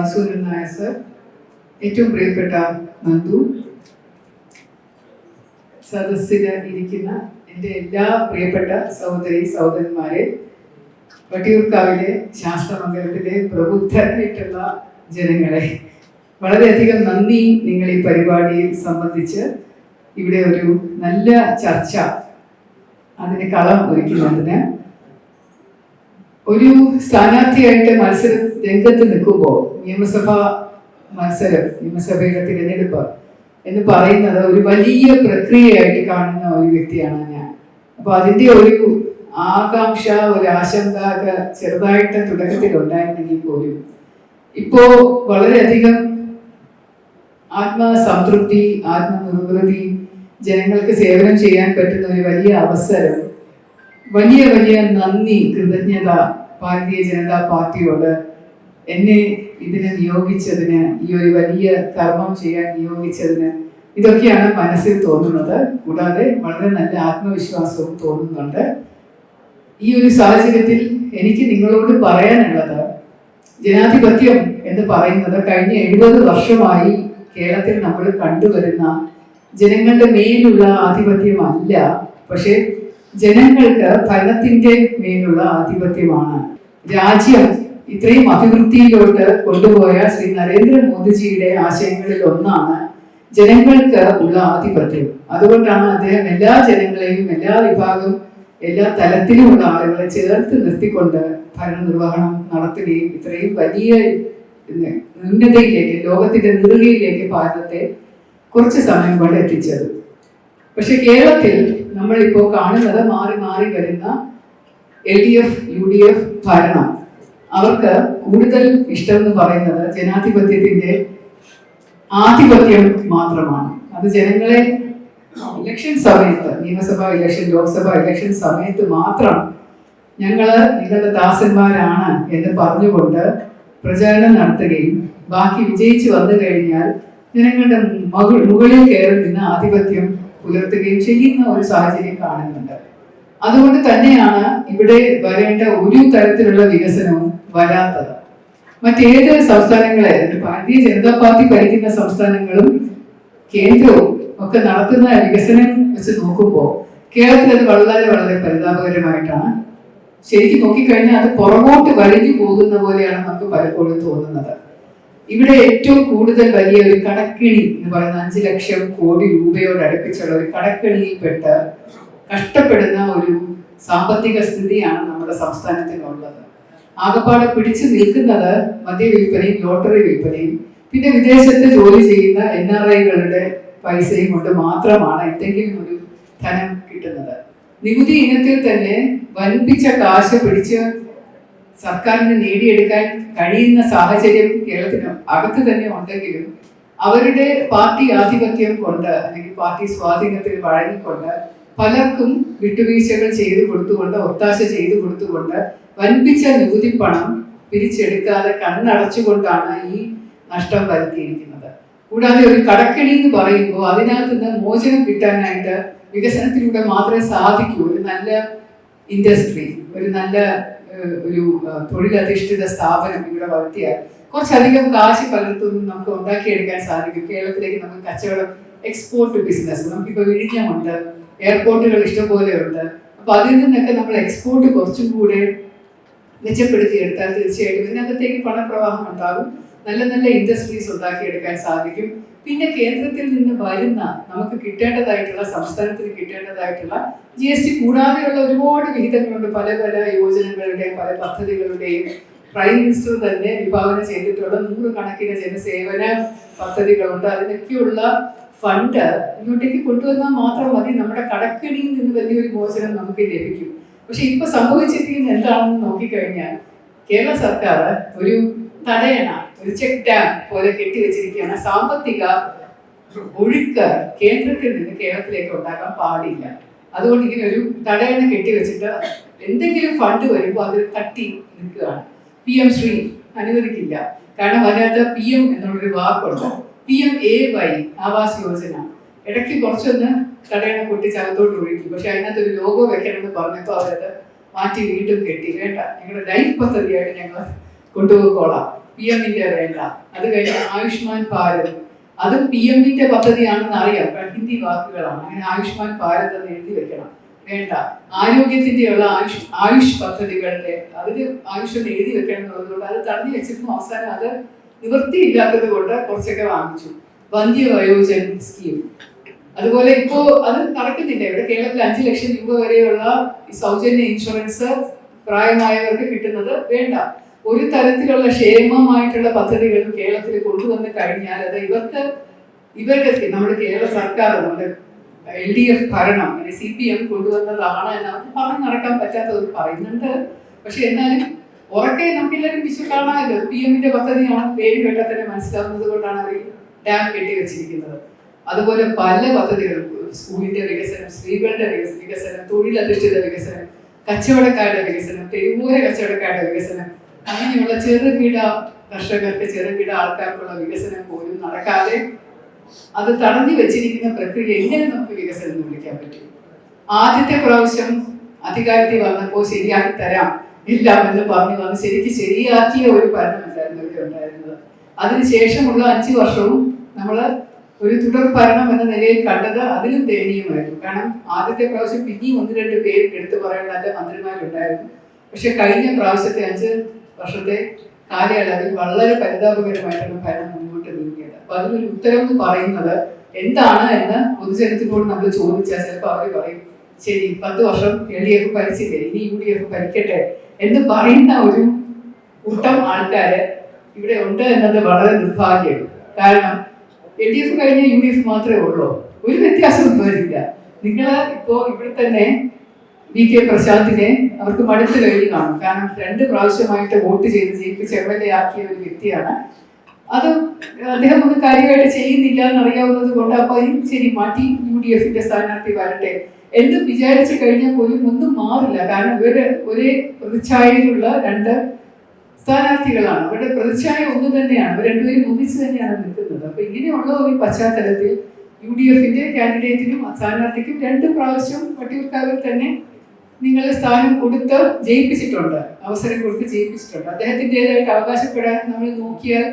Madhusoodanan Nair sir, ഏറ്റവും പ്രിയപ്പെട്ട നന്ദു, സദസ്സിൽ ഇരിക്കുന്ന എൻ്റെ എല്ലാ പ്രിയപ്പെട്ട സഹോദരന്മാരെ, വട്ടിയൂർക്കാവിലെ ശാസ്ത്രമംഗലത്തിലെ പ്രബുദ്ധരായിട്ടുള്ള ജനങ്ങളെ, വളരെയധികം നന്ദി നിങ്ങൾ ഈ പരിപാടിയിൽ സംബന്ധിച്ച് ഇവിടെ ഒരു നല്ല ചർച്ച അതിന് കളം ഒരുക്കുന്നതിന്. ഒരു സ്ഥാനാർത്ഥിയായിട്ട് മത്സര രംഗത്ത് നിൽക്കുമ്പോൾ നിയമസഭയുടെ തിരഞ്ഞെടുപ്പ് എന്ന് പറയുന്നത് ഒരു വലിയ പ്രക്രിയയായിട്ട് കാണുന്ന ഒരു വ്യക്തിയാണ് ഞാൻ. അപ്പൊ അതിന്റെ ഒരു ആകാംക്ഷ, ഒരു ആശങ്ക ചെറുതായിട്ട് തുടക്കത്തിൽ ഉണ്ടായിരുന്നെങ്കിൽ പോലും ഇപ്പോ വളരെയധികം ആത്മസംതൃപ്തി, ആത്മനിർവൃതി, ജനങ്ങൾക്ക് സേവനം ചെയ്യാൻ പറ്റുന്ന ഒരു വലിയ അവസരം, വലിയ വലിയ നന്ദി, കൃതജ്ഞത ഭാരതീയ ജനതാ പാർട്ടിയോട് എന്നെ ഇതിനെ നിയോഗിച്ചതിന്, ഈ ഒരു വലിയ കർമ്മം ചെയ്യാൻ നിയോഗിച്ചതിന്, ഇതൊക്കെയാണ് മനസ്സിൽ തോന്നുന്നത്. കൂടാതെ വളരെ നല്ല ആത്മവിശ്വാസവും തോന്നുന്നുണ്ട്. ഈ ഒരു സാഹചര്യത്തിൽ എനിക്ക് നിങ്ങളോട് പറയാനുള്ളത്, ജനാധിപത്യം എന്ന് പറയുന്നത് കഴിഞ്ഞ 70 വർഷമായി കേരളത്തിൽ നമ്മൾ കണ്ടുവരുന്ന ജനങ്ങളുടെ മേലുള്ള ആധിപത്യമല്ല, പക്ഷെ ജനങ്ങൾക്ക് ഭരണത്തിന്റെ മേലുള്ള ആധിപത്യമാണ്. രാജ്യം ഇത്രയും അഭിവൃദ്ധിയിലോട്ട് കൊണ്ടുപോയ ശ്രീ നരേന്ദ്രമോദിജിയുടെ ആശയങ്ങളിൽ ഒന്നാണ് ജനങ്ങൾക്ക് ഉള്ള ആധിപത്യം. അതുകൊണ്ടാണ് അദ്ദേഹം എല്ലാ ജനങ്ങളെയും, എല്ലാ വിഭാഗം, എല്ലാ തലത്തിലുമുള്ള ആളുകളെ ചേർത്ത് നിർത്തിക്കൊണ്ട് ഭരണനിർവഹണം നടത്തുകയും ഇത്രയും വലിയ ഉന്നതയിലേക്ക്, ലോകത്തിന്റെ നെറുകയിലേക്ക് ഭാരതത്തെ കുറച്ച് സമയം കൊണ്ട് എത്തിച്ചത്. പക്ഷെ കേരളത്തിൽ നമ്മളിപ്പോൾ കാണുന്നത് മാറി മാറി വരുന്ന LDF UDF ഭരണം. അവർക്ക് കൂടുതൽ ഇഷ്ടം എന്ന് പറയുന്നത് ജനാധിപത്യത്തിന്റെ ആധിപത്യം മാത്രമാണ്. അത് ജനങ്ങളെ ഇലക്ഷൻ സമയത്ത്, നിയമസഭാ ഇലക്ഷൻ, ലോക്സഭാ ഇലക്ഷൻ സമയത്ത് മാത്രം നിങ്ങളുടെ ദാസന്മാരാണ് എന്ന് പറഞ്ഞുകൊണ്ട് പ്രചാരണം നടത്തുകയും ബാക്കി വിജയിച്ചു വന്നു കഴിഞ്ഞാൽ ജനങ്ങളുടെ മുകളിൽ കയറി നിന്ന് ആധിപത്യം പുലർത്തുകയും ചെയ്യുന്ന ഒരു സാഹചര്യം കാണുന്നുണ്ട്. അതുകൊണ്ട് തന്നെയാണ് ഇവിടെ വരേണ്ട ഒരു തരത്തിലുള്ള വികസനവും വരാത്തത്. മറ്റേത് സംസ്ഥാനങ്ങളെ, ഭാരതീയ ജനതാ പാർട്ടി ഭരിക്കുന്ന സംസ്ഥാനങ്ങളും കേന്ദ്രവും ഒക്കെ നടത്തുന്ന വികസനം വെച്ച് നോക്കുമ്പോൾ കേരളത്തിൽ അത് വളരെ വളരെ പരിതാപകരമായിട്ടാണ്. ശരിക്കും നോക്കിക്കഴിഞ്ഞാൽ അത് പുറകോട്ട് വലിഞ്ഞു പോകുന്ന പോലെയാണ് നമുക്ക് പലപ്പോഴും തോന്നുന്നത്. ഇവിടെ ഏറ്റവും കൂടുതൽ വലിയ ഒരു കടക്കിണി എന്ന് പറയുന്ന 5 ലക്ഷം കോടി രൂപയോട് അടുപ്പിച്ചുള്ള ഒരു കടക്കിണിയിൽപ്പെട്ട് കഷ്ടപ്പെടുന്ന ഒരു സാമ്പത്തിക സ്ഥിതിയാണ് നമ്മുടെ സംസ്ഥാനത്തിനുള്ളത്. ആകപ്പാടെ പിടിച്ചു നിൽക്കുന്നത് മദ്യവിൽപ്പനയും ലോട്ടറി വിൽപ്പനയും പിന്നെ വിദേശത്ത് ജോലി ചെയ്യുന്ന NRIകളുടെ പൈസയും കൊണ്ട് മാത്രമാണ് എന്തെങ്കിലും ഒരു ധനം കിട്ടുന്നത്. നികുതി ഇനത്തിൽ തന്നെ വൻപിച്ച കാശ് പിടിച്ച് സർക്കാരിന് നേടിയെടുക്കാൻ കഴിയുന്ന സാഹചര്യം കേരളത്തിന് അകത്ത് തന്നെ ഉണ്ടെങ്കിലും അവരുടെ പാർട്ടി ആധിപത്യം കൊണ്ട് അല്ലെങ്കിൽ പാർട്ടി സ്വാധീനത്തിൽ വഴങ്ങിക്കൊണ്ട് പലർക്കും വിട്ടുവീഴ്ചകൾ ചെയ്തു കൊടുത്തുകൊണ്ട്, ഒത്താശ ചെയ്തു കൊടുത്തുകൊണ്ട് വൻപിച്ച നികുതി പണം പിരിച്ചെടുക്കാതെ കണ്ണടച്ചുകൊണ്ടാണ് ഈ നഷ്ടം വരുത്തിയിരിക്കുന്നത്. കൂടാതെ ഒരു കടക്കെണി എന്ന് പറയുമ്പോൾ അതിനകത്ത് നിന്ന് മോചനം കിട്ടാനായിട്ട് വികസനത്തിലൂടെ മാത്രമേ സാധിക്കൂ. ഒരു നല്ല ഇൻഡസ്ട്രി, ഒരു നല്ല ഒരു തൊഴിലധിഷ്ഠിത സ്ഥാപനം ഇവിടെ വളർത്തിയാൽ കുറച്ചധികം കാശ് പലർത്തും നമുക്ക് ഉണ്ടാക്കിയെടുക്കാൻ സാധിക്കും. കേരളത്തിലേക്ക് നമുക്ക് കച്ചവടം, എക്സ്പോർട്ട് ബിസിനസ്, നമുക്കിപ്പോൾ വിഴിഞ്ഞമുണ്ട്, എയർപോർട്ടുകൾ ഇഷ്ടംപോലെ ഉണ്ട്. അപ്പൊ അതിൽ നിന്നൊക്കെ നമ്മൾ എക്സ്പോർട്ട് കുറച്ചും കൂടെ മെച്ചപ്പെടുത്തിയെടുത്താൽ തീർച്ചയായിട്ടും ഇതിനകത്തേക്ക് പണപ്രവാഹം ഉണ്ടാകും. നല്ല നല്ല ഇൻഡസ്ട്രീസ് ഉണ്ടാക്കിയെടുക്കാൻ സാധിക്കും. പിന്നെ കേന്ദ്രത്തിൽ നിന്ന് വരുന്ന നമുക്ക് കിട്ടേണ്ടതായിട്ടുള്ള, സംസ്ഥാനത്തിന് കിട്ടേണ്ടതായിട്ടുള്ള GST കൂടാതെയുള്ള ഒരുപാട് വിഹിതങ്ങളുണ്ട്. പല പല യോജനകളുടെയും പല പദ്ധതികളുടെയും പ്രൈം മിനിസ്റ്റർ തന്നെ വിഭാവന ചെയ്തിട്ടുള്ള 100 കണക്കിന് ജനസേവന പദ്ധതികളുണ്ട്. അതിനൊക്കെയുള്ള ഫണ്ട് ഇങ്ങോട്ടേക്ക് കൊണ്ടുവന്നാൽ മാത്രം മതി, നമ്മുടെ കടക്കെണിയിൽ നിന്ന് വലിയൊരു മോചനം നമുക്ക് ലഭിക്കും. പക്ഷെ ഇപ്പൊ സംഭവിച്ചിരിക്കുന്നത് എന്താണെന്ന് നോക്കിക്കഴിഞ്ഞാൽ കേരള സർക്കാർ ഒരു തടയണ, ഒരു ചെക്ക് ഡാം പോലെ കെട്ടിവെച്ചിരിക്കുകയാണ്. സാമ്പത്തിക ഒഴുക്ക് കേന്ദ്രത്തിൽ നിന്ന് കേരളത്തിലേക്ക് ഉണ്ടാക്കാൻ പാടില്ല. അതുകൊണ്ട് ഇങ്ങനെ ഒരു തടയണ കെട്ടിവെച്ചിട്ട് എന്തെങ്കിലും ഫണ്ട് വരുമ്പോൾ അതിൽ തട്ടി നിൽക്കുകയാണ്. PM ശ്രീ അനുവദിക്കില്ല. കാരണം അതിനകത്ത് PM എന്നുള്ളൊരു വാക്കുണ്ട്. PMAY ആവാസ് യോജന ഇടയ്ക്ക് കുറച്ചൊന്ന് തടയണ പൊട്ടിച്ചകത്തോട്ട് ഒഴുക്കി. പക്ഷെ അതിനകത്തൊരു ലോഗോ വെക്കണമെന്ന് പറഞ്ഞപ്പോൾ അവരത് മാറ്റി വീണ്ടും കെട്ടി. വേണ്ട, ഞങ്ങളുടെ ലൈഫ് പദ്ധതിയായിട്ട് ഞങ്ങൾ കൊണ്ടുപോയിക്കോളാം. PM-ന്റെ വേണ്ട. അത് കഴിഞ്ഞ് ആയുഷ്മാൻ ഭാരത്, അതും PM-ന്റെ പദ്ധതിയാണെന്ന് അറിയാം, ഹിന്ദി വാക്കുകളാണ്. അങ്ങനെ ആയുഷ്മാൻ ഭാരത് എന്ന് എഴുതി വെക്കണം, വേണ്ട. ആരോഗ്യത്തിന്റെയുള്ള ആയുഷ് പദ്ധതികളുടെ അതിന് ആയുഷ് എന്ന് എഴുതി വെക്കണം എന്നുള്ളതുകൊണ്ട് അത് തടഞ്ഞു വെച്ചിരുന്നു. അവസാനം അത് നിവൃത്തിയില്ലാത്തത് കൊണ്ട് കുറച്ചൊക്കെ വാങ്ങിച്ചു. വന്ധ്യവയോജൻ സ്കീം, അതുപോലെ ഇപ്പോ അത് നടക്കുന്നില്ല. ഇവിടെ കേരളത്തിൽ 5 ലക്ഷം രൂപ വരെയുള്ള സൗജന്യ ഇൻഷുറൻസ് പ്രായമായവർക്ക് കിട്ടുന്നത് വേണ്ട. ഒരു തരത്തിലുള്ള ക്ഷേമമായിട്ടുള്ള പദ്ധതികൾ കേരളത്തിൽ കൊണ്ടുവന്ന് കഴിഞ്ഞാൽ അത് ഇവർക്ക് നമ്മുടെ കേരള സർക്കാർ, നമ്മുടെ LDF ഭരണം, CPM കൊണ്ടുവന്നതാണ് എന്ന് അവർക്ക് പറഞ്ഞു നടക്കാൻ പറ്റാത്തവർ പറയുന്നുണ്ട്. പക്ഷെ എന്നാലും ഉറക്കെ നമുക്കെല്ലാവരും കാണാമല്ലോ, PM-ന്റെ പദ്ധതിയാണ്, പേര് കേട്ടാൽ തന്നെ മനസ്സിലാവുന്നത് കൊണ്ടാണ് അവർ ഡാം കെട്ടിവെച്ചിരിക്കുന്നത്. അതുപോലെ പല പദ്ധതികളും, സ്കൂളിന്റെ വികസനം, സ്ത്രീകളുടെ വികസനം, തൊഴിലധിഷ്ഠിത വികസനം, കച്ചവടക്കാരുടെ വികസനം, തെരുവോര കച്ചവടക്കാരുടെ വികസനം, അങ്ങനെയുള്ള ചെറുകിട കർഷകർക്ക്, ചെറുകിട ആൾക്കാർക്കുള്ള വികസനം പോലും നടക്കാതെ അത് തടഞ്ഞു വെച്ചിരിക്കുന്ന പ്രക്രിയ എങ്ങനെ നമുക്ക് വികസനം എന്ന് വിളിക്കാൻ പറ്റും? ആദ്യത്തെ പ്രാവശ്യം അധികാരത്തിൽ വന്നപ്പോൾ ശരിയാക്കി തരാം എല്ലാം എന്ന് പറഞ്ഞു വന്ന് ശരിക്കും ശരിയാക്കിയ ഒരു ഭരണമല്ലായിരുന്നു ഇവിടെ ഉണ്ടായിരുന്നത്. അതിനുശേഷമുള്ള 5 വർഷവും നമ്മൾ ഒരു തുടർ ഭരണം എന്ന നിലയിൽ കണ്ടത് അതിലും ദയനീയമായിരുന്നു. കാരണം ആദ്യത്തെ പ്രാവശ്യം പിന്നെയും 1-2 പേര് എടുത്തു പറയാൻ നല്ല മന്ത്രിമാരുണ്ടായിരുന്നു. പക്ഷെ കഴിഞ്ഞ പ്രാവശ്യത്തെ 5 വർഷത്തെ കാലയളവിൽ വളരെ പരിതാപകരമായിട്ടുള്ള ഭരണം മുന്നോട്ട് നീങ്ങിയത്. അപ്പൊ അതിനൊരു ഉത്തരം എന്ന് പറയുന്നത് എന്താണ് എന്ന് പൊതുജനത്തിനോട് നമ്മൾ ചോദിച്ചാൽ ചിലപ്പോൾ അവർ പറയും, ശരി 10 വർഷം LDF ഭരിച്ചില്ലേ, ഇനി UDF ഭരിക്കട്ടെ എന്ന് പറയുന്ന ഒരു കൂട്ടം ആൾക്കാര് ഇവിടെ ഉണ്ട് എന്നത് വളരെ നിർഭാഗ്യം. കാരണം LDF കഴിഞ്ഞ UDF മാത്രമേ ഉള്ളൂ, ഒരു വ്യത്യാസമൊന്നും വരില്ല. നിങ്ങൾ ഇപ്പോ ഇവിടെ തന്നെ VK പ്രശാന്തിനെ അവർക്ക് മടുത്ത് കഴിഞ്ഞ് കാണും. കാരണം 2 പ്രാവശ്യമായിട്ട് വോട്ട് ചെയ്ത് ജയിപ്പിച്ച് MLA ആക്കിയ ഒരു വ്യക്തിയാണ്. അത് അദ്ദേഹം ഒന്നും കാര്യമായിട്ട് ചെയ്യുന്നില്ല എന്നറിയാവുന്നത് കൊണ്ട് അപ്പൊ ശരി മാറ്റി UDF-ന്റെ സ്ഥാനാർത്ഥി വരട്ടെ എന്ന് വിചാരിച്ചു കഴിഞ്ഞാൽ പോലും ഒന്നും മാറില്ല. കാരണം ഇവര് ഒരേ പ്രതിച്ഛായയിലുള്ള 2 സ്ഥാനാർത്ഥികളാണ്, അവരുടെ പ്രതിച്ഛായ ഒന്ന് തന്നെയാണ്, അവർ രണ്ടുപേരും ഒന്നിച്ച് തന്നെയാണ് നിൽക്കുന്നത്. അപ്പൊ ഇങ്ങനെയുള്ള ഒരു പശ്ചാത്തലത്തിൽ UDF-ന്റെ കാൻഡിഡേറ്റിനും സ്ഥാനാർത്ഥിക്കും 2 പ്രാവശ്യം വട്ടിയൂർക്കാവിൽ തന്നെ നിങ്ങൾ സ്ഥാനം കൊടുത്ത് ജയിപ്പിച്ചിട്ടുണ്ട്, അവസരം കൊടുത്ത് ജയിപ്പിച്ചിട്ടുണ്ട്. അദ്ദേഹത്തിൻ്റെതായിട്ട് അവകാശപ്പെടാൻ നമ്മൾ നോക്കിയാൽ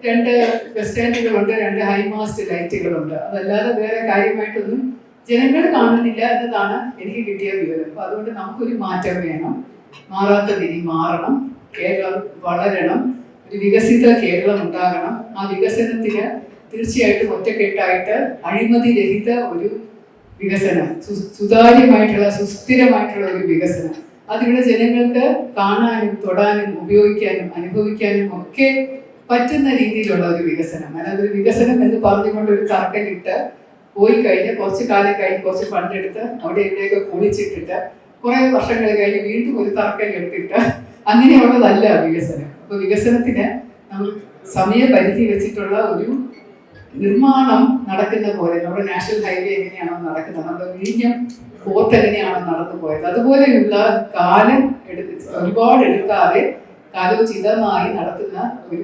2 ബസ് സ്റ്റാൻഡുകളുണ്ട്, 2 ഹൈമാസ്റ്റ് ലൈറ്റുകളുണ്ട്. അതല്ലാതെ വേറെ കാര്യമായിട്ടൊന്നും ജനങ്ങൾ കാണുന്നില്ല എന്നതാണ് എനിക്ക് കിട്ടിയ വിവരം. അപ്പൊ അതുകൊണ്ട് നമുക്കൊരു മാറ്റം വേണം, മാറാത്തതിനി മാറണം, കേരളം വളരണം, ഒരു വികസിത കേരളം ഉണ്ടാകണം. ആ വികസനത്തിന് തീർച്ചയായിട്ടും ഒറ്റക്കെട്ടായിട്ട് അഴിമതി രഹിത ഒരു വികസനം, സുതാര്യമായിട്ടുള്ള സുസ്ഥിരമായിട്ടുള്ള ഒരു വികസനം, അതിവിടെ ജനങ്ങൾക്ക് കാണാനും തൊടാനും ഉപയോഗിക്കാനും അനുഭവിക്കാനും ഒക്കെ പറ്റുന്ന രീതിയിലുള്ള ഒരു വികസനം. അല്ലാതെ ഒരു വികസനം എന്ന് പറഞ്ഞുകൊണ്ട് ഒരു തറക്കല്ലിട്ട് പോയി കഴിഞ്ഞ് കുറച്ച് കാലം കഴിഞ്ഞ് കുറച്ച് ഫണ്ട് എടുത്ത് അവിടെ ഇവിടെയൊക്കെ പൊളിച്ചിട്ടിട്ട് കുറെ വർഷങ്ങൾ കഴിഞ്ഞ് വീണ്ടും ഒരു തറക്കല്ലെടുത്തിട്ട് അങ്ങനെയുള്ളതല്ല വികസനം. അപ്പൊ വികസനത്തിന് നമ്മൾ സമയപരിധി വെച്ചിട്ടുള്ള ഒരു നിർമ്മാണം നടക്കുന്ന പോലെ, നമ്മുടെ നാഷണൽ ഹൈവേ എങ്ങനെയാണോ നടക്കുന്നത്, നമ്മുടെ വിഴിഞ്ഞം പോർട്ട് എങ്ങനെയാണോ നടന്നു പോയത്, അതുപോലെയുള്ള കാലം ഒരുപാട് എടുക്കാതെ കാലോചിതമായി നടത്തുന്ന ഒരു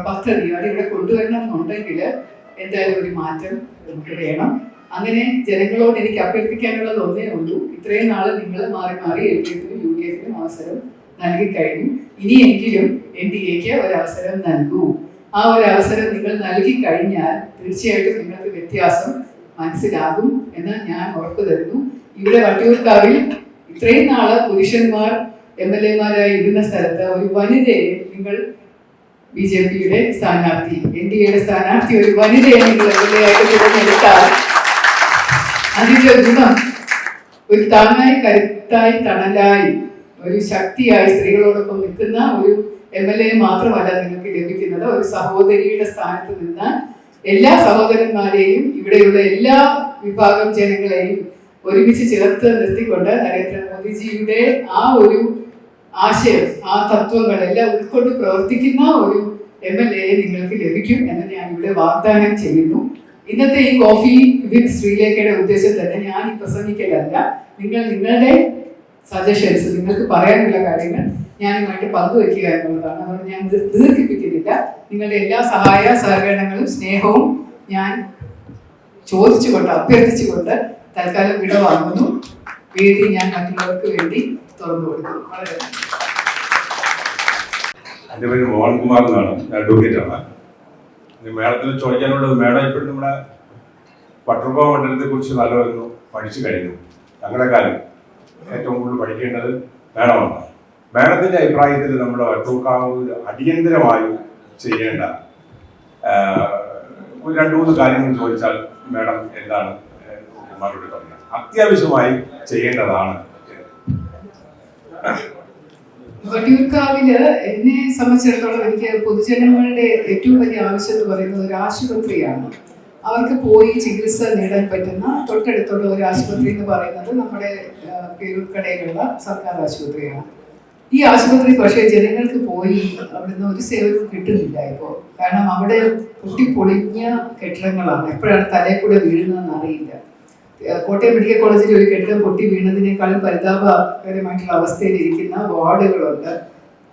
പദ്ധതി അതിവിടെ കൊണ്ടുവരണം എന്നുണ്ടെങ്കിൽ എന്തായാലും ഒരു മാറ്റം നമുക്ക് വേണം. അങ്ങനെ ജനങ്ങളോട് എനിക്ക് അഭ്യർത്ഥിക്കാനുള്ളത് ഒന്നേ ഉള്ളൂ, ഇത്രയും നാള് നിങ്ങൾ മാറി മാറി LDF-നും UDF-നും അവസരം നൽകിക്കഴിഞ്ഞു, ഇനിയെങ്കിലും NDA-ക്ക് ഒരവസരം നൽകൂ. ആ ഒരു അവസരം നിങ്ങൾ നൽകി കഴിഞ്ഞാൽ തീർച്ചയായിട്ടും നിങ്ങൾക്ക് വ്യത്യാസം മനസ്സിലാകും എന്ന് ഞാൻ ഉറപ്പു തരുന്നു. ഇവിടെ വട്ടിയൂർക്കാവിൽ ഇത്രയും നാള് പുരുഷന്മാർ MLA-മാരായി ഇരുന്ന സ്ഥലത്ത് ഒരു വനിതയെ നിങ്ങൾ BJP-യുടെ സ്ഥാനാർത്ഥി, NDA-യുടെ സ്ഥാനാർത്ഥി ഒരു വനിതയെ നിങ്ങൾ MLA-ആയിട്ട് തിരഞ്ഞെടുത്താൽ അതിന്റെ ഗുണം ഒരു താങ്ങായി, കരുത്തായി, തണലായി, ഒരു ശക്തിയായി സ്ത്രീകളോടൊപ്പം നിൽക്കുന്ന ഒരു MLA മാത്രമല്ല നിങ്ങൾക്ക് ലഭിക്കുന്നത്, ഒരു സഹോദരിയുടെ സ്ഥാനത്ത് നിന്ന് എല്ലാ സഹോദരന്മാരെയും ഇവിടെയുള്ള എല്ലാ വിഭാഗം ജനങ്ങളെയും ഒരുമിച്ച് ചേർത്ത് നിർത്തിക്കൊണ്ട് നരേന്ദ്രമോദിജിയുടെ ആ ഒരു ആശയം, ആ തത്വങ്ങളെല്ലാം ഉൾക്കൊണ്ട് പ്രവർത്തിക്കുന്ന ഒരു MLA നിങ്ങൾക്ക് ലഭിക്കും എന്ന് ഞാൻ ഇവിടെ വാഗ്ദാനം ചെയ്യുന്നു. ഇന്നത്തെ ഈ കോഫി വിത്ത് ശ്രീലേഖയുടെ ഉദ്ദേശം തന്നെ ഞാൻ ഈ പ്രസംഗിക്കലല്ല, നിങ്ങളുടെ സജഷൻസ്, നിങ്ങൾക്ക് പറയാനുള്ള കാര്യങ്ങൾ ഞാനുമായിട്ട് പങ്കുവയ്ക്കുക എന്നുള്ളതാണ്. അതുകൊണ്ട് ഞാൻ ദീർഘിപ്പിക്കുന്നില്ല. നിങ്ങളുടെ എല്ലാ സഹായ സഹകരണങ്ങളും സ്നേഹവും ഞാൻ ചോദിച്ചുകൊണ്ട് അഭ്യർത്ഥിച്ചുകൊണ്ട് തൽക്കാലം വിടവാങ്ങുന്നു. വേദി ഞാൻ മറ്റുള്ളവർക്ക് വേണ്ടി തുറന്നു കൊടുക്കുന്നു. വളരെ എൻ്റെ പേര് മോഹൻകുമാർ എന്നാണ്, ഞാൻ അഡ്വക്കേറ്റാണ്. മേഡത്തിൽ ചോദിക്കാനുള്ളത്, മേഡം ഇപ്പോഴും നമ്മുടെ വട്ടർഗോ മണ്ഡലത്തെ കുറിച്ച് നല്ലതൊന്ന് പഠിച്ചു കഴിഞ്ഞു. ഞങ്ങളുടെ കാലം ഏറ്റവും കൂടുതൽ പഠിക്കേണ്ടത് മേഡമാണ്. മേഡത്തിൻ്റെ അഭിപ്രായത്തിൽ നമ്മുടെ വട്ടൂർക്കാവ് അടിയന്തരമായി ചെയ്യേണ്ട ഒരു 2-3 കാര്യങ്ങൾ ചോദിച്ചാൽ മേഡം എന്താണ് മറുപടി പറഞ്ഞത്? അത്യാവശ്യമായി ചെയ്യേണ്ടതാണ്. വട്ടിയൂർക്കാവില് എന്നെ സംബന്ധിച്ചിടത്തോളം എനിക്ക് പൊതുജനങ്ങളുടെ ഏറ്റവും വലിയ ആവശ്യം എന്ന് പറയുന്നത് ഒരു ആശുപത്രിയാണ്. അവർക്ക് പോയി ചികിത്സ നേടാൻ പറ്റുന്ന തൊട്ടടുത്തുള്ള ഒരു ആശുപത്രി എന്ന് പറയുന്നത് നമ്മുടെ പേരൂർക്കടയിലുള്ള സർക്കാർ ആശുപത്രിയാണ്. ഈ ആശുപത്രി പക്ഷേ ജനങ്ങൾക്ക് പോയി അവിടുന്ന് ഒരു സേവനവും കിട്ടുന്നില്ല ഇപ്പോൾ. കാരണം അവിടെ പൊട്ടിപ്പൊളിഞ്ഞ കെട്ടിടങ്ങളാണ്, എപ്പോഴാണ് തലയിൽ കൂടെ വീഴുന്നതെന്ന് അറിയില്ല. കോട്ടയം മെഡിക്കൽ കോളേജിൽ ഒരു കെട്ടിടം പൊട്ടി വീണതിനേക്കാളും പരിതാപകരമായിട്ടുള്ള അവസ്ഥയിൽ ഇരിക്കുന്ന വാർഡുകളുണ്ട്.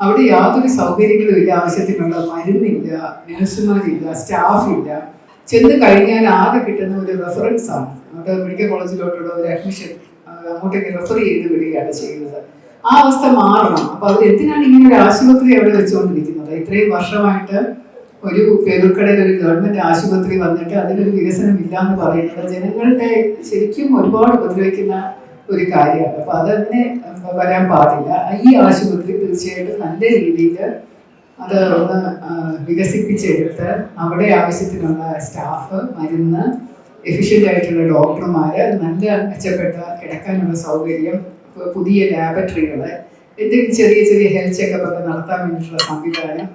അവിടെ യാതൊരു സൗകര്യങ്ങളും ഇല്ല, ആവശ്യത്തിനുള്ള മരുന്നില്ല, നഴ്സുമാരില്ല, സ്റ്റാഫില്ല. ചെന്ന് കഴിഞ്ഞാൽ ആകെ കിട്ടുന്ന ഒരു റെഫറൻസ് ആണ്. അവിടെ മെഡിക്കൽ കോളേജിലോട്ടുള്ള ഒരു അഡ്മിഷൻ അങ്ങോട്ടേക്ക് റെഫർ ചെയ്ത് വിടുകയാണ് ചെയ്യുന്നത്. ആ അവസ്ഥ മാറണം. അപ്പൊ അവർ എന്തിനാണ് ഇങ്ങനെ ഒരു ആശുപത്രി അവിടെ വെച്ചുകൊണ്ടിരിക്കുന്നത്? ഇത്രയും വർഷമായിട്ട് ഒരു പേരൂർക്കടയിൽ ഒരു ഗവൺമെന്റ് ആശുപത്രി വന്നിട്ട് അതിനൊരു വികസനം ഇല്ല എന്ന് പറയുന്നത് ജനങ്ങളുടെ ശരിക്കും ഒരുപാട് ഉപദ്രവിക്കുന്ന ഒരു കാര്യമാണ്. അപ്പൊ അതങ്ങനെ വരാൻ പാടില്ല. ഈ ആശുപത്രി തീർച്ചയായിട്ടും നല്ല രീതിയിൽ അത് ഒന്ന് വികസിപ്പിച്ചെടുത്ത് അവിടെ ആവശ്യത്തിനുള്ള സ്റ്റാഫ്, മരുന്ന്, എഫിഷ്യൻ്റ് ആയിട്ടുള്ള ഡോക്ടർമാര്, നല്ല മെച്ചപ്പെട്ട കിടക്കാനുള്ള സൗകര്യം, പുതിയ ലാബറട്ടറികൾ, എന്തെങ്കിലും ചെറിയ ചെറിയ ഹെൽത്ത് ചെക്കപ്പ് ഒക്കെ നടത്താൻ വേണ്ടിയിട്ടുള്ള സംവിധാനം,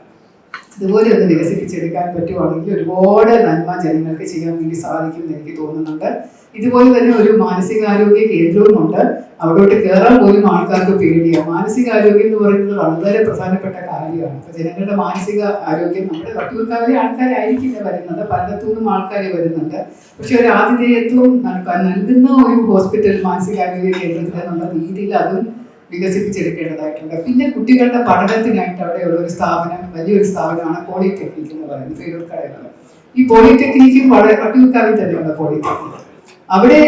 ഇതുപോലെ ഒന്ന് വികസിപ്പിച്ചെടുക്കാൻ പറ്റുവാണെങ്കിൽ ഒരുപാട് നന്മ ജനങ്ങൾക്ക് ചെയ്യാൻ വേണ്ടി സാധിക്കുമെന്ന് എനിക്ക് തോന്നുന്നുണ്ട്. ഇതുപോലെ തന്നെ ഒരു മാനസികാരോഗ്യ കേന്ദ്രവുമുണ്ട്. അവിടോട്ട് കയറാൻ പോലും ആൾക്കാർക്ക് പേടിയാണ്. മാനസികാരോഗ്യം എന്ന് പറയുന്നത് വളരെ പ്രധാനപ്പെട്ട കാര്യമാണ്. അപ്പൊ ജനങ്ങളുടെ മാനസിക ആരോഗ്യം, നമ്മുടെ വട്ടിയൂർക്കാവിലെ ആൾക്കാരായിരിക്കില്ല വരുന്നത്, പലയിടത്തു നിന്നും ആൾക്കാർ വരുന്നുണ്ട്. പക്ഷെ ഒരു ആതിഥേയത്വം നൽകുന്ന ഒരു ഹോസ്പിറ്റൽ, മാനസികാരോഗ്യ കേന്ദ്രത്തിൽ എന്നുള്ള രീതിയിൽ അതും വികസിപ്പിച്ചെടുക്കേണ്ടതായിട്ടുണ്ട്. പിന്നെ കുട്ടികളുടെ പഠനത്തിനായിട്ട് അവിടെയുള്ള ഒരു സ്ഥാപനം, വലിയൊരു സ്ഥാപനമാണ് പോളിടെക്നിക് എന്ന് പറയുന്നത് പേരൂർക്കടയിൽ. ഈ പോളിടെക്നിക്കും വട്ടിയൂർക്കാവിൽ തന്നെയുള്ള പോളിടെക്നിക്. അവിടെ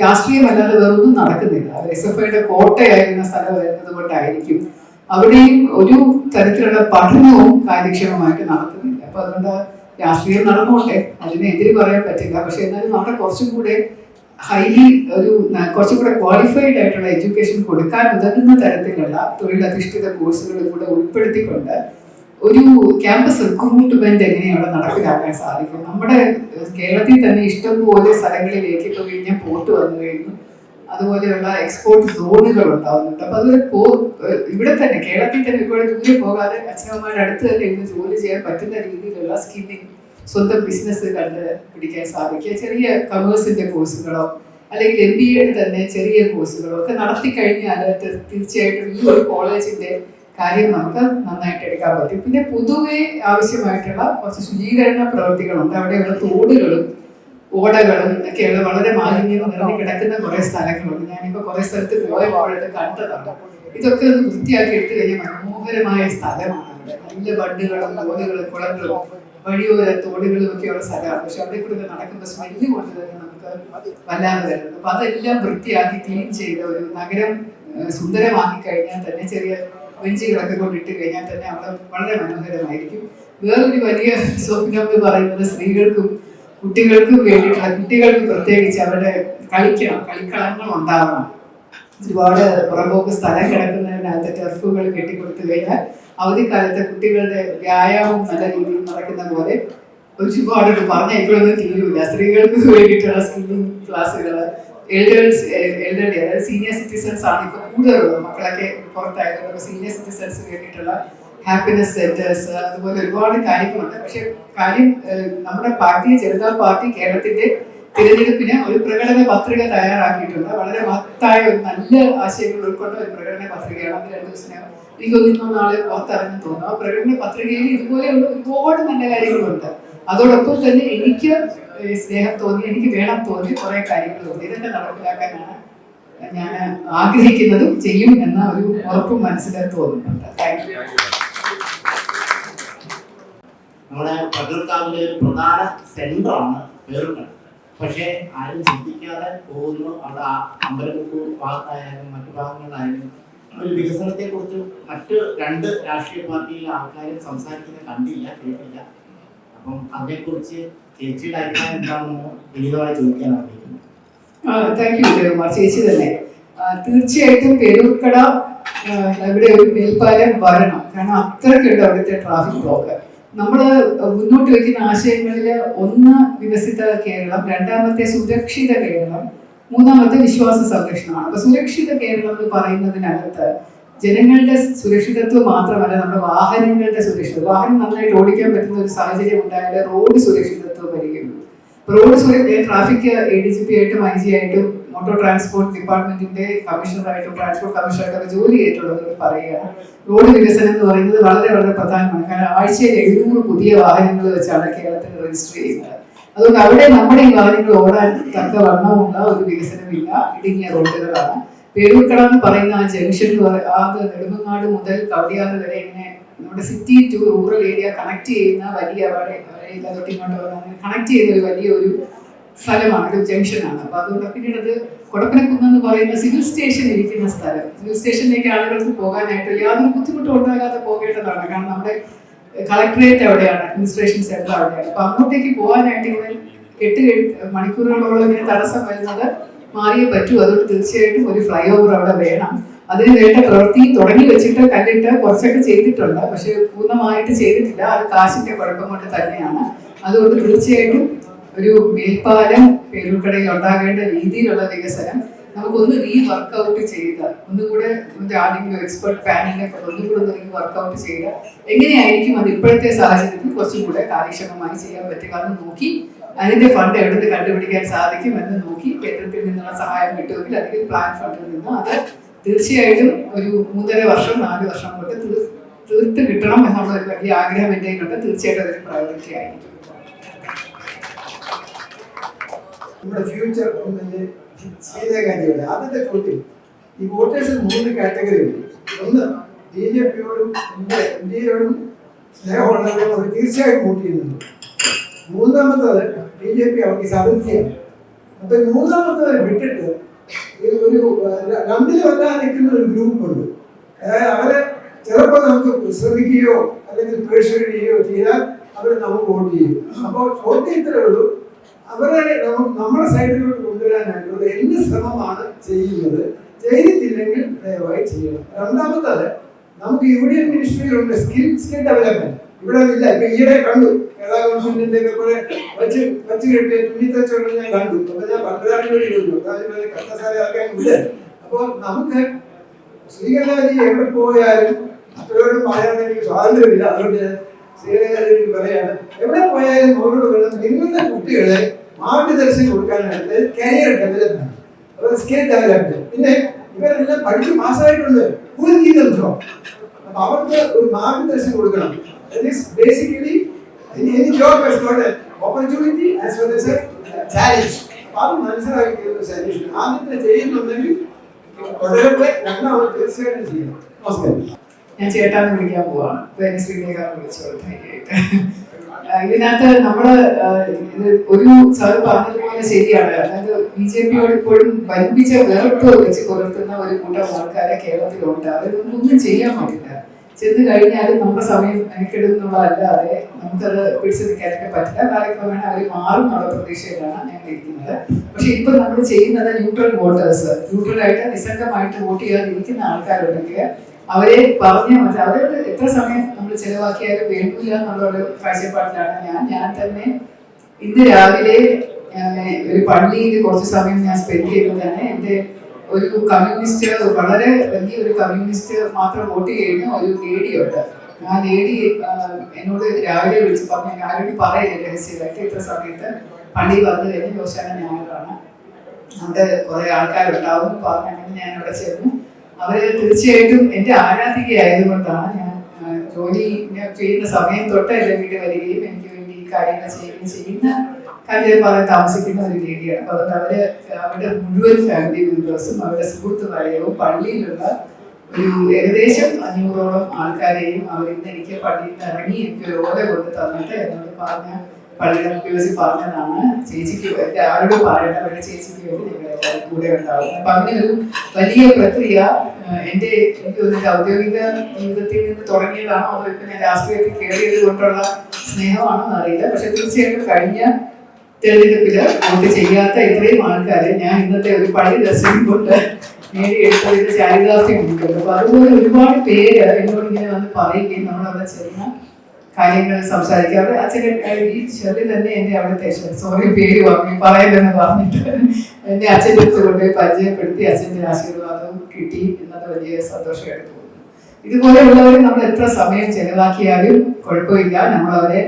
രാഷ്ട്രീയമല്ലാതെ വേറൊന്നും നടക്കുന്നില്ല. SFIയുടെ കോട്ടയായിരുന്ന സ്ഥലമായിരുന്നത് കൊണ്ടായിരിക്കും അവിടെയും ഒരു തരത്തിലുള്ള പഠനവും കാര്യക്ഷമമായിട്ട് നടത്തുന്നില്ല. അപ്പൊ അതുകൊണ്ട് രാഷ്ട്രീയം നടന്നോട്ടെ, അതിനെതിരെ പറയാൻ പറ്റില്ല. പക്ഷെ എന്നാലും അവിടെ കുറച്ചും കൂടെ ഹൈലി കുറച്ചും കൂടെ ക്വാളിഫൈഡ് ആയിട്ടുള്ള എഡ്യൂക്കേഷൻ കൊടുക്കാൻ ഉതകുന്ന തരത്തിലുള്ള തൊഴിലധിഷ്ഠിത കോഴ്സുകളും കൂടെ ഉൾപ്പെടുത്തിക്കൊണ്ട് ഒരു ക്യാമ്പസ് റിക്രൂട്ട്മെന്റ് എങ്ങനെയാണ് നടപ്പിലാക്കാൻ സാധിക്കും? നമ്മുടെ കേരളത്തിൽ തന്നെ ഇഷ്ടംപോലെ സ്ഥലങ്ങളിലേക്ക് ഇപ്പോൾ കഴിഞ്ഞാൽ പോർട്ട് വന്നു കഴിഞ്ഞു, അതുപോലെയുള്ള എക്സ്പോർട്ട് സോണുകൾ ഉണ്ടാവുന്നുണ്ട്. അപ്പൊ അതൊരു ഇവിടെ തന്നെ കേരളത്തിൽ തന്നെ ഒരുപാട് ദൂരെ പോകാതെ അച്ഛനമ്മമാരുടെ അടുത്ത് തന്നെ ഇരുന്ന് ജോലി ചെയ്യാൻ പറ്റുന്ന രീതിയിലുള്ള സ്കില്ലിംഗ്, സ്വന്തം ബിസിനസ് കണ്ട് പിടിക്കാൻ സാധിക്കുക. ചെറിയ കമേഴ്സിന്റെ കോഴ്സുകളോ അല്ലെങ്കിൽ MBAയുടെ തന്നെ ചെറിയ കോഴ്സുകളോ ഒക്കെ നടത്തി കഴിഞ്ഞാൽ തീർച്ചയായിട്ടും ഈ ഒരു കോളേജിന്റെ കാര്യം നമുക്ക് നന്നായിട്ട് എടുക്കാൻ പറ്റും. പിന്നെ പൊതുവെ ആവശ്യമായിട്ടുള്ള കുറച്ച് ശുചീകരണ പ്രവൃത്തികളുണ്ട്. അവിടെയുള്ള തോടുകളും ഓടകളും ഒക്കെയുള്ള വളരെ മാലിന്യം നിറഞ്ഞു കിടക്കുന്ന കുറെ സ്ഥലങ്ങളുണ്ട്. ഞാനിപ്പോ കുറെ സ്ഥലത്ത് പോയപ്പോഴത് കണ്ടതാണ്. ഇതൊക്കെ ഒന്ന് വൃത്തിയാക്കി എടുത്തു കഴിഞ്ഞാൽ മനോഹരമായ സ്ഥലമാണ്. അവിടെ നല്ല ബണ്ടുകളും തോടുകളും കുളങ്ങളും വഴിയോര തോടുകളും ഒക്കെയുള്ള സ്ഥലമാണ്. പക്ഷെ അവിടെ കൂടെ നടക്കുന്ന സ്മെല്ല് കൊണ്ട് തന്നെ നമുക്ക് വല്ലാതെ വരുന്നത്. അപ്പൊ അതെല്ലാം വൃത്തിയാക്കി ക്ലീൻ ചെയ്ത ഒരു നഗരം സുന്ദരമാക്കി കഴിഞ്ഞാൽ തന്നെ, ചെറിയ ബെഞ്ചുകളൊക്കെ കൊണ്ടിട്ട് കഴിഞ്ഞാൽ തന്നെ അവിടെ വളരെ മനോഹരമായിരിക്കും. വേറൊരു വലിയ സ്വപ്നം എന്ന് പറയുന്നത് സ്ത്രീകൾക്കും കുട്ടികൾക്കും വേണ്ടിയിട്ടുള്ള, കുട്ടികൾക്ക് പ്രത്യേകിച്ച് അവരുടെ കളിക്കളങ്ങൾ ഉണ്ടാവണം. ഒരുപാട് പുറമ്പോക്ക് സ്ഥലം കിടക്കുന്നതിനകത്ത് ടെർഫുകൾ കെട്ടിക്കൊടുത്തു കഴിഞ്ഞാൽ അവധിക്കാലത്തെ കുട്ടികളുടെ വ്യായാമം നല്ല രീതിയിൽ നടക്കുന്ന പോലെ ഒരുപാട് പറഞ്ഞാൽ ഇപ്പോഴൊന്നും തീരുമില്ല. സ്ത്രീകൾക്ക് വേണ്ടിയിട്ടുള്ള സ്കില്ലിംഗ് ക്ലാസ്സുകൾ, എൽഡർലി അതായത് സീനിയർ സിറ്റിസൺസ് ആണ് ഇപ്പൊ കൂടുതലുള്ളത്. മക്കളൊക്കെ പുറത്തായതുകൊണ്ട് സീനിയർ സിറ്റിസൺസ് വേണ്ടിയിട്ടുള്ള ഹാപ്പിനെസ് സെന്റേഴ്സ്, അതുപോലെ ഒരുപാട് കാര്യങ്ങളുണ്ട്. പക്ഷെ കാര്യം നമ്മുടെ ഭാരതീയ ജനതാ പാർട്ടി കേരളത്തിന്റെ തിരഞ്ഞെടുപ്പിന് ഒരു പ്രകടന പത്രിക തയ്യാറാക്കിയിട്ടുണ്ട്. വളരെ മഹത്തായ ഒരു നല്ല ആശയങ്ങൾ ഉൾക്കൊണ്ട ഒരു പ്രകടന പത്രികയാണ്. അത് 2 ദിവസം എനിക്ക് 1-2 നാളെ പുറത്തിറങ്ങി തോന്നുന്നു. ആ പ്രകടന പത്രികയിൽ ഇതുപോലെയുള്ള ഒരുപാട് നല്ല കാര്യങ്ങളുണ്ട്. അതോടൊപ്പം തന്നെ എനിക്ക് സ്നേഹം തോന്നി, എനിക്ക് വേണം തോന്നി കുറെ കാര്യങ്ങളുണ്ട്. ഇതൊക്കെ നടപ്പിലാക്കാനാണ് ഞാൻ ആഗ്രഹിക്കുന്നതും ചെയ്യും എന്ന ഒരു ഉറപ്പും മനസ്സിലായി തോന്നുന്നുണ്ട്. Thank you. നമ്മുടെ വട്ടിയൂർക്കാവിലെ ഒരു പ്രധാന സെന്ററാണ് പേരൂർക്കട. പക്ഷേ ആരും ചിന്തിക്കാതെ പോകുന്നു. അവിടെ അമ്പലമുക്ക് ഭാഗത്തായാലും മറ്റു ഭാഗങ്ങളിലായാലും ഒരു വികസനത്തെ കുറിച്ച് മറ്റ് രണ്ട് രാഷ്ട്രീയ പാർട്ടിയിലെ ആൾക്കാരും സംസാരിക്കുന്നത് കണ്ടില്ല, കേട്ടില്ല. അപ്പം അതിനെക്കുറിച്ച് ചേച്ചിയുടെ അഭിപ്രായം എന്താണെന്ന് വിനീതമായി ചോദിക്കാൻ ആഗ്രഹിക്കുന്നു. Thank you Devakumar. ചേച്ചി തന്നെ തീർച്ചയായിട്ടും പേരൂർക്കട ഇവിടെ ഒരു മേൽപ്പാലം വരണം. കാരണം അത്രയ്ക്കുണ്ട് അവിടുത്തെ ട്രാഫിക് ബ്ലോക്ക്. നമ്മൾ മുന്നോട്ട് വയ്ക്കുന്ന ആശയങ്ങളിൽ ഒന്ന് വികസിത കേരളം, രണ്ടാമത്തെ സുരക്ഷിത കേരളം, മൂന്നാമത്തെ വിശ്വാസ സംരക്ഷണമാണ്. അപ്പൊ സുരക്ഷിത കേരളം എന്ന് പറയുന്നതിനകത്ത് ജനങ്ങളുടെ സുരക്ഷിതത്വം മാത്രമല്ല, നമ്മുടെ വാഹനങ്ങളുടെ സുരക്ഷിതത്വം, വാഹനം നന്നായിട്ട് ഓടിക്കാൻ പറ്റുന്ന ഒരു സാഹചര്യം ഉണ്ടായാൽ റോഡ് സുരക്ഷിതത്വം വരികയുള്ളൂ. റോഡ് ട്രാഫിക് ADGP ആയിട്ടും IG ആയിട്ടും മോട്ടോർ ട്രാൻസ്പോർട്ട് ഡിപ്പാർട്ട്മെന്റിന്റെ കമ്മീഷണറായിട്ടും ട്രാൻസ്പോർട്ട് കമ്മീഷണറായിട്ടും ജോലി ചെയ്തിട്ടുള്ളത് പറയുകയാണ്. റോഡ് വികസനം എന്ന് പറയുന്നത് വളരെ വളരെ പ്രധാനമാണ്. കാരണം ആഴ്ചയിൽ 700 പുതിയ വാഹനങ്ങൾ വെച്ചാണ് കേരളത്തിൽ രജിസ്റ്റർ ചെയ്യുന്നത്. അതുകൊണ്ട് അവിടെ നമ്മുടെ ഈ വാഹനങ്ങൾ ഓടാൻ തക്ക വണ്ണമുള്ള ഒരു വികസനമില്ല, ഇടുങ്ങിയ റോഡുകളാണ്. പേരൂർക്കട എന്ന് പറയുന്ന ആ ജംഗ്ഷൻ ആകെ നെടുമങ്ങാട് മുതൽ കവടിയാറ് വരെ ഇങ്ങനെ നമ്മുടെ city to rural area connect ചെയ്യുന്ന വലിയ കണക്ട് ചെയ്യുന്ന ഒരു വലിയ ഒരു സ്ഥലമാണ്, ഒരു ജംഗ്ഷനാണ്. അപ്പൊ അതുകൊണ്ട് പിന്നീട് അത് കൊടപ്പനക്കുന്ന് എന്ന് പറയുന്ന സിവിൽ സ്റ്റേഷൻ ഇരിക്കുന്ന സ്ഥലം, സിവിൽ സ്റ്റേഷനിലേക്ക് ആളുകൾക്ക് പോകാനായിട്ട് യാതൊരു ബുദ്ധിമുട്ടും ഉണ്ടാകാതെ പോകേണ്ടതാണ്. കാരണം നമ്മുടെ കളക്ടറേറ്റ് അവിടെയാണ്, അഡ്മിനിസ്ട്രേഷൻ സെന്റർ അവിടെയാണ്. അപ്പൊ അങ്ങോട്ടേക്ക് പോകാനായിട്ട് ഇങ്ങനെ 8 മണിക്കൂറുകളോളം ഇങ്ങനെ തടസ്സം വരുന്നത് മാറിയേ പറ്റൂ. അതുകൊണ്ട് തീർച്ചയായിട്ടും ഒരു ഫ്ലൈ ഓവർ അവിടെ വേണം. അതിന് വേണ്ട പ്രവൃത്തി തുടങ്ങി വെച്ചിട്ട് കണ്ടിട്ട് കുറച്ചൊക്കെ ചെയ്തിട്ടുണ്ട്, പക്ഷെ പൂർണ്ണമായിട്ട് ചെയ്തിട്ടില്ല. അത് കാശിന്റെ കുഴപ്പം കൊണ്ട് തന്നെയാണ്. അതുകൊണ്ട് തീർച്ചയായിട്ടും ഒരു മേൽപ്പാലം പേരൂർക്കടയിൽ ഉണ്ടാകേണ്ട രീതിയിലുള്ള വികസനം നമുക്കൊന്ന് വർക്കൗട്ട് ചെയ്ത് ഒന്നുകൂടെ ആരെങ്കിലും എക്സ്പെർട്ട് പാനലിനെ ഒന്നുകൂടെ ഒന്ന് വർക്കൗട്ട് ചെയ്ത് എങ്ങനെയായിരിക്കും അത് ഇപ്പോഴത്തെ സാഹചര്യത്തിൽ കുറച്ചും കൂടെ കാര്യക്ഷമമായി ചെയ്യാൻ പറ്റുക എന്ന് നോക്കി, അതിന്റെ ഫണ്ട് എവിടെ കണ്ടുപിടിക്കാൻ സാധിക്കും എന്ന് നോക്കി, കേന്ദ്രത്തിൽ നിന്നുള്ള സഹായം കിട്ടുമെങ്കിൽ അല്ലെങ്കിൽ പ്ലാൻ ഫണ്ടിൽ നിന്ന് അത് തീർച്ചയായിട്ടും ഒരു 3.5 വർഷം 4 വർഷം കൊണ്ട് തീർത്ത് കിട്ടണം എന്നുള്ള ഒരു വലിയ ആഗ്രഹം എൻ്റെ ഉണ്ട്. തീർച്ചയായിട്ടും അതൊരു പ്രയോറിറ്റി ആയിരിക്കും. നമ്മുടെ ഫ്യൂച്ചർ സീതാഗാന്ധിയുടെ ആദ്യത്തെ ചോദ്യം, ഈ വോട്ടേഴ്സിൽ 3 കാറ്റഗറി ഉണ്ട്. ഒന്ന് BJPയോടും ഇന്ത്യയോടും സ്നേഹമുള്ളവരും അവർ തീർച്ചയായും വോട്ട് ചെയ്യുന്നുണ്ട്. മൂന്നാമത്തത് BJP അവർക്ക് സംതൃപ്തിയാണ്. അപ്പൊ മൂന്നാമത്തത് വിട്ടിട്ട് ഒരു 2-ൽ വരാൻ നിൽക്കുന്ന ഒരു ഗ്രൂപ്പുണ്ട്. അതായത് അവരെ ചിലപ്പോൾ നമുക്ക് ശ്രമിക്കുകയോ അല്ലെങ്കിൽ പ്രഷർ ചെയ്യുകയോ ചെയ്താൽ അവർ നമുക്ക് വോട്ട് ചെയ്യും. അപ്പോൾ ചോദ്യം ഇത്രേ ഉള്ളൂ, അവരെ നമ്മുടെ സൈഡിലോട്ട് കൊണ്ടുവരാനായിട്ടുള്ള എന്ത് ശ്രമമാണ് ചെയ്യുന്നത്, ചെയ്തിട്ടില്ലെങ്കിൽ ദയവായി ചെയ്യണം. രണ്ടാമത്തത് നമുക്ക് യൂണിയൻ മിനിസ്ട്രിയിലുണ്ട് സ്കിൽ ഡെവലപ്മെന്റ്, ഇവിടെ ഇല്ല. ഇപ്പൊ ഈയിടെ കണ്ടു കേരള ഗവൺമെന്റിന്റെ ഒക്കെ കുറെ വച്ച് കെട്ടി തുന്നിത്തച്ചുകൾ ഞാൻ കണ്ടു. അപ്പൊ ഞാൻ പത്രകാരൻ വഴി ചോദിച്ചു കർത്തസാര ആക്കാൻ ഇല്ല. അപ്പൊ നമുക്ക് ശ്രീകലാജി എവിടെ പോയാലും മറ്റവരോടും പറയാൻ എനിക്ക് സ്വാതന്ത്ര്യമില്ല. അതുകൊണ്ട് ശ്രീകലാജി പറയാണ്, എവിടെ പോയാലും അവരോട് വേണം നിങ്ങളുടെ കുട്ടികളെ മാർഗദർശനം കൊടുക്കാനായിട്ട് കരിയർ ഡെവലപ്മെന്റ്, അതുപോലെ സ്കിൽ ഡെവലപ്മെന്റ്. പിന്നെ ഇവരെല്ലാം പഠിച്ച് പാസ്സായിട്ടുണ്ട്, അപ്പൊ അവർക്ക് ഒരു മാർഗദർശനം കൊടുക്കണം. Basically any job has got an opportunity as well as a challenge. അത് മനസ്സിലാക്കി സൊല്യൂഷൻ ആദ്യത്തെ ചെയ്യുന്നുണ്ടെങ്കിൽ തുടരട്ടെ, രണ്ടാമത് തീർച്ചയായിട്ടും ചെയ്യണം. നമസ്കാരം. ഞാൻ ചേട്ടാന്ന് വിളിക്കാൻ പോവാണ്. ശ്രീലേഖാന്ന് വിളിച്ചോളൂ. ഇതിനകത്ത് നമ്മള് ഒരു സാർ പറഞ്ഞതുപോലെ ശരിയാണ്. അതായത് BJPയോട് ഇപ്പോഴും വൻപിച്ച വെറുപ്പ് വെച്ച് പുലർത്തുന്ന ഒരു കൂട്ടം ആൾക്കാരെ കേരളത്തിലുണ്ട്. അതൊന്നും ചെയ്യാൻ പറ്റില്ല. ചെന്ന് കഴിഞ്ഞാലും നമ്മുടെ സമയം മെനക്കെടുന്നുള്ളതല്ലാതെ നമുക്കത് പിടിച്ചു നിൽക്കാനൊക്കെ പറ്റില്ല. കാലക്രമേണ അവർ മാറും എന്നുള്ള പ്രതീക്ഷയിലാണ് ഞങ്ങൾ ഇരിക്കുന്നത്. പക്ഷെ ഇപ്പൊ നമ്മൾ ചെയ്യുന്നത് ന്യൂട്രൽ വോട്ടേഴ്സ്, ന്യൂട്രലായിട്ട് നിസ്സംഗമായിട്ട് വോട്ട് ചെയ്യാതിരിക്കുന്ന ആൾക്കാരുണ്ടെങ്കിൽ അവരെ പറഞ്ഞ അവരോട് എത്ര സമയം നമ്മൾ ചെലവാക്കിയാലും വേണ്ടില്ല എന്നുള്ള ഒരു കാഴ്ചപ്പാടിലാണ് ഞാൻ തന്നെ ഇന്ന് രാവിലെ ഒരു പള്ളിയിൽ കുറച്ച് സമയം ഞാൻ സ്പെൻഡ് ചെയ്യുന്നത് തന്നെ എൻ്റെ ഒരു കമ്മ്യൂണിസ്റ്റ്, വളരെ വലിയൊരു കമ്മ്യൂണിസ്റ്റ് മാത്രം വോട്ട് ചെയ്യുന്ന ഒരു ലേഡിയുണ്ട്. ആ ലേഡി എന്നോട് രാവിലെ വിളിച്ച് പറഞ്ഞു, ആരോടും പറയില്ല രഹസ്യമായിട്ട്, ഇത്ര സമയത്ത് പള്ളി വന്നു കഴിഞ്ഞ് ദിവസം ഞായറാണ്, അവിടെ കുറെ ആൾക്കാരുണ്ടാവും പറഞ്ഞാണെങ്കിൽ ഞാൻ അവിടെ ചേർന്നു. അവര് തീർച്ചയായിട്ടും എൻ്റെ ആരാധികയായതുകൊണ്ടാണ് ഞാൻ ജോലി ചെയ്യുന്ന സമയം തൊട്ട് എൻ്റെ വീട്ടിൽ വരികയും എനിക്ക് വേണ്ടി ഈ കാര്യങ്ങൾ ചെയ്യുന്ന കാര്യം താമസിക്കുന്ന ഒരു ലേഡിയാണ്. അപ്പൊ അതുകൊണ്ട് അവരുടെ മുഴുവൻ ഫാമിലി മെമ്പേഴ്സും അവരുടെ സുഹൃത്ത് വലയവും പള്ളിയിലുള്ള ഒരു ഏകദേശം 500ഓളം ആൾക്കാരെയും അവർ ഇന്ന് എനിക്ക് പള്ളിയിൽ നിന്ന് ഇറങ്ങി എനിക്ക് ഒരു ഓല കൊണ്ട് തന്നിട്ട് എന്നോട് പറഞ്ഞ പള്ളിയുടെ മുമ്പിൽ വെച്ച് പറഞ്ഞതാണ്, ചേച്ചിക്ക് എൻ്റെ ആരോടും പറയേണ്ട പോലെ ചേച്ചിക്ക് വേണ്ടി ഞങ്ങളെല്ലാവരും കൂടെ ഉണ്ടാവും. അപ്പൊ അങ്ങനെ ഒരു വലിയ പ്രക്രിയ എനിക്ക് തോന്നുന്നത് ഔദ്യോഗിക ജീവിതത്തിൽ നിന്ന് തുടങ്ങിയതാണോ അതോ ഇപ്പൊ ഞാൻ രാഷ്ട്രീയത്തിൽ കയറിയത് കൊണ്ടുള്ള സ്നേഹമാണോ എന്നറിയില്ല. പക്ഷെ തീർച്ചയായിട്ടും കഴിഞ്ഞ തെരഞ്ഞെടുപ്പില് വോട്ട് ചെയ്യാത്ത ഇത്രയും ആൾക്കാരെ ഞാൻ ഇന്നത്തെ ഒരു പള്ളി ദർശനം കൊണ്ട് നേടിയെടുത്തതിന്റെ ചാരിതാർത്ഥ്യം ഉണ്ട്. അപ്പൊ അതുപോലെ ഒരുപാട് പേര് എന്നോട് ഇങ്ങനെ വന്ന് പറയുകയും നമ്മളവിടെ ചെന്ന കാര്യങ്ങൾ സംസാരിക്കാറ്. അച്ഛൻ ഈ ചെറിയ തന്നെ എന്റെ അവിടുത്തെ സോറി പേര് പറയലെന്ന് പറഞ്ഞിട്ട് എന്നെ അച്ഛൻ്റെ അടുത്ത് കൊണ്ടുപോയി പരിചയപ്പെടുത്തി അച്ഛൻ്റെ ആശീർവാദവും കിട്ടി എന്നത് വലിയ സന്തോഷമായിട്ട് തോന്നുന്നു. ഇതുപോലെയുള്ളവർ നമ്മൾ എത്ര സമയം ചെലവാക്കിയാലും കുഴപ്പമില്ല, നമ്മളവരെ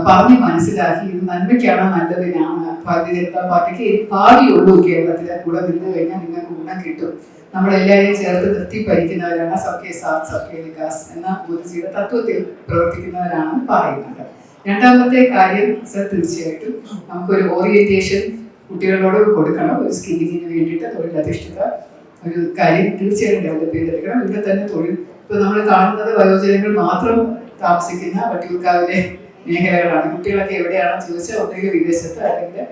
പറഞ്ഞ് മനസ്സിലാക്കി ഇത് നന്മയ്ക്കാണോ നല്ലതിനാണ്. ഭാരതീയ ജനതാ പാർട്ടിക്ക് ഭാവിയുള്ളൂ കേരളത്തിലെ കൂടെ നിന്ന് കഴിഞ്ഞാൽ നിങ്ങൾക്ക് ഗുണം കിട്ടും. നമ്മളെല്ലാവരെയും ചേർത്ത് നിർത്തി ഭരിക്കുന്നവരാണ് സബ്കെ സാത്ത് സബ്കെ വികാസ് എന്ന ബുദ്ധിജീവിത തത്വത്തിൽ പ്രവർത്തിക്കുന്നവരാണെന്ന് പറയുന്നുണ്ട്. രണ്ടാമത്തെ കാര്യം സർ, തീർച്ചയായിട്ടും നമുക്കൊരു ഓറിയന്റേഷൻ കുട്ടികളോട് കൊടുക്കണം. ഒരു സ്കില്ലിങ്ങിന് വേണ്ടിയിട്ട് തൊഴിലധിഷ്ഠിത ഒരു കാര്യം തീർച്ചയായും ഡെവലപ്പ് ചെയ്തെടുക്കണം. ഇവിടെ തന്നെ തൊഴിൽ ഇപ്പൊ നമ്മൾ കാണുന്നത് വയോജനങ്ങൾ മാത്രം താമസിക്കുന്ന വട്ടിയൂർക്കാവിലെ മേഖലകളാണ്. കുട്ടികളൊക്കെ എവിടെയാണെന്ന് ചോദിച്ചാൽ ഒന്നുകിൽ വിദേശത്ത് അല്ലെങ്കിൽ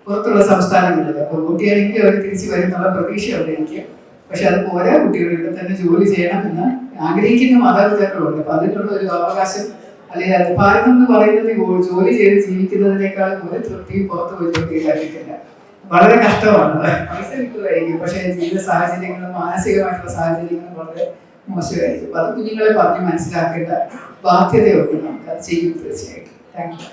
പുറത്തുള്ള സംസ്ഥാനങ്ങളിൽ. അപ്പോൾ കുട്ടിയാണെങ്കിൽ അവർ തിരിച്ചു വരുന്നുള്ള പ്രതീക്ഷയുണ്ട് എനിക്ക്. പക്ഷെ അത് പോരാ, കുട്ടികൾ ഇവിടെ തന്നെ ജോലി ചെയ്യണമെന്ന് ആഗ്രഹിക്കുന്ന മാതാപിതാക്കളുണ്ട്. അപ്പൊ അതിനുള്ള ഒരു അവകാശം അല്ലെങ്കിൽ അത് ഭാരതം എന്ന് പറയുന്നത് ജോലി ചെയ്ത് ജീവിക്കുന്നതിനേക്കാളും ഒരു തൃപ്തിയും പുറത്ത് പോയി ജോലി ലഭിക്കില്ല. വളരെ കഷ്ടമാണ്, പൈസ കിട്ടുമായിരിക്കും, പക്ഷെ ജീവിത സാഹചര്യങ്ങളും മാനസികമായിട്ടുള്ള സാഹചര്യങ്ങളും വളരെ മോശമായിരിക്കും. അപ്പൊ അത് കുഞ്ഞുങ്ങളെ പറഞ്ഞ് മനസ്സിലാക്കേണ്ട ബാധ്യതയുണ്ട് നമുക്ക്. അത് ചെയ്യും തീർച്ചയായിട്ടും. Thank you.